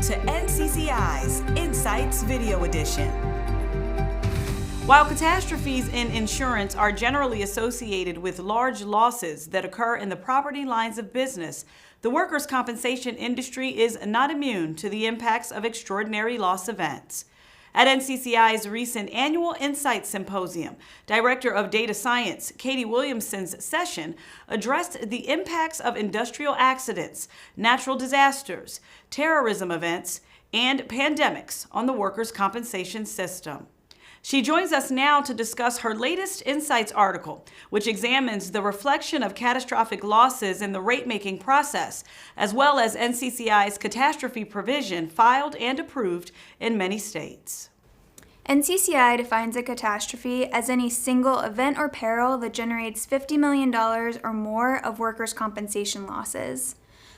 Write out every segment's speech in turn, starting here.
to NCCI's Insights Video Edition. While catastrophes in insurance are generally associated with large losses that occur in the property lines of business, the workers' compensation industry is not immune to the impacts of extraordinary loss events. At NCCI's recent annual Insights Symposium, Director of Data Science Katie Williamson's session addressed the impacts of industrial accidents, natural disasters, terrorism events, and pandemics on the workers' compensation system. She joins us now to discuss her latest Insights article, which examines the reflection of catastrophic losses in the rate-making process, as well as NCCI's catastrophe provision filed and approved in many states. NCCI defines a catastrophe as any single event or peril that generates $50 million or more of workers' compensation losses.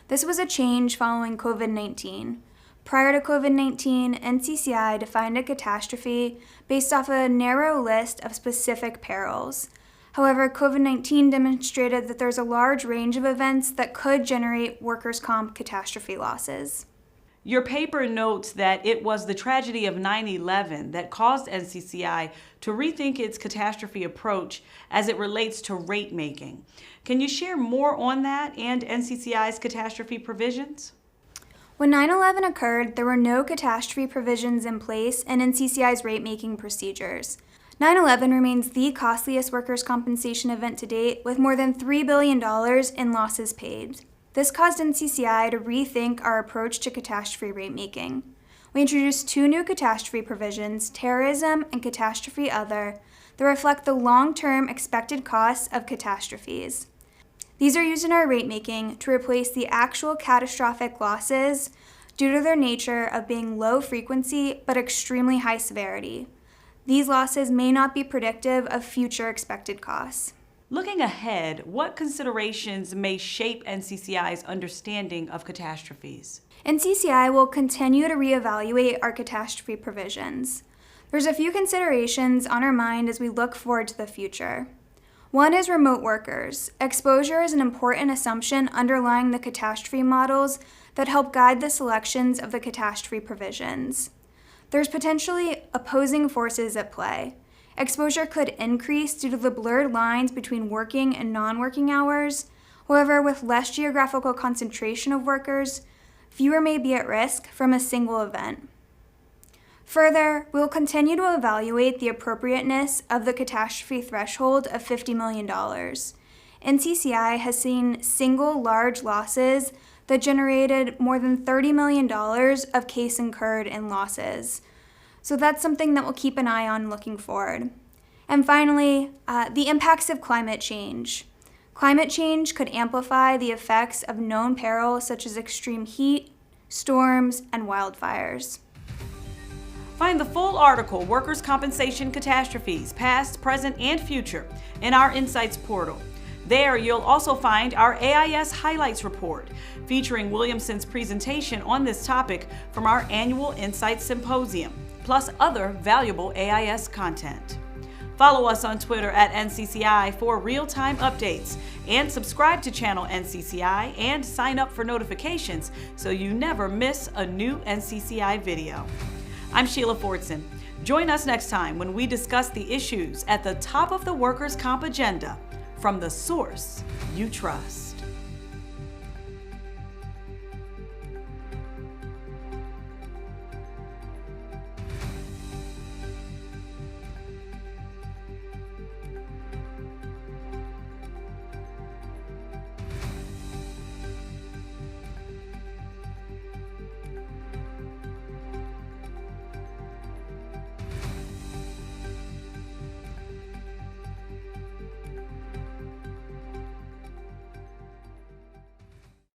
This was a change following COVID-19. Prior to COVID-19, NCCI defined a catastrophe based off a narrow list of specific perils. However, COVID-19 demonstrated that there's a large range of events that could generate workers' comp catastrophe losses. Your paper notes that it was the tragedy of 9/11 that caused NCCI to rethink its catastrophe approach as it relates to rate making. Can you share more on that and NCCI's catastrophe provisions? When 9/11 occurred, there were no catastrophe provisions in place in NCCI's rate-making procedures. 9/11 remains the costliest workers' compensation event to date, with more than $3 billion in losses paid. This caused NCCI to rethink our approach to catastrophe rate-making. We introduced two new catastrophe provisions, terrorism and catastrophe other, that reflect the long-term expected costs of catastrophes. These are used in our rate-making to replace the actual catastrophic losses due to their nature of being low frequency but extremely high severity. These losses may not be predictive of future expected costs. Looking ahead, what considerations may shape NCCI's understanding of catastrophes? NCCI will continue to reevaluate our catastrophe provisions. There's a few considerations on our mind as we look forward to the future. One is remote workers. Exposure is an important assumption underlying the catastrophe models that help guide the selections of the catastrophe provisions. There's potentially opposing forces at play. Exposure could increase due to the blurred lines between working and non-working hours. However, with less geographical concentration of workers, fewer may be at risk from a single event. Further, we will continue to evaluate the appropriateness of the catastrophe threshold of $50 million. NCCI has seen single large losses that generated more than $30 million of case incurred in losses. So that's something that we'll keep an eye on looking forward. And finally, the impacts of climate change. Climate change could amplify the effects of known perils such as extreme heat, storms, and wildfires. Find the full article, Workers' Compensation Catastrophes, Past, Present, and Future, in our Insights portal. There, you'll also find our AIS Highlights Report, featuring Williamson's presentation on this topic from our annual Insights Symposium, plus other valuable AIS content. Follow us on Twitter at NCCI for real-time updates, and subscribe to channel NCCI and sign up for notifications so you never miss a new NCCI video. I'm Sheila Fordson. Join us next time when we discuss the issues at the top of the workers' comp agenda from the source you trust.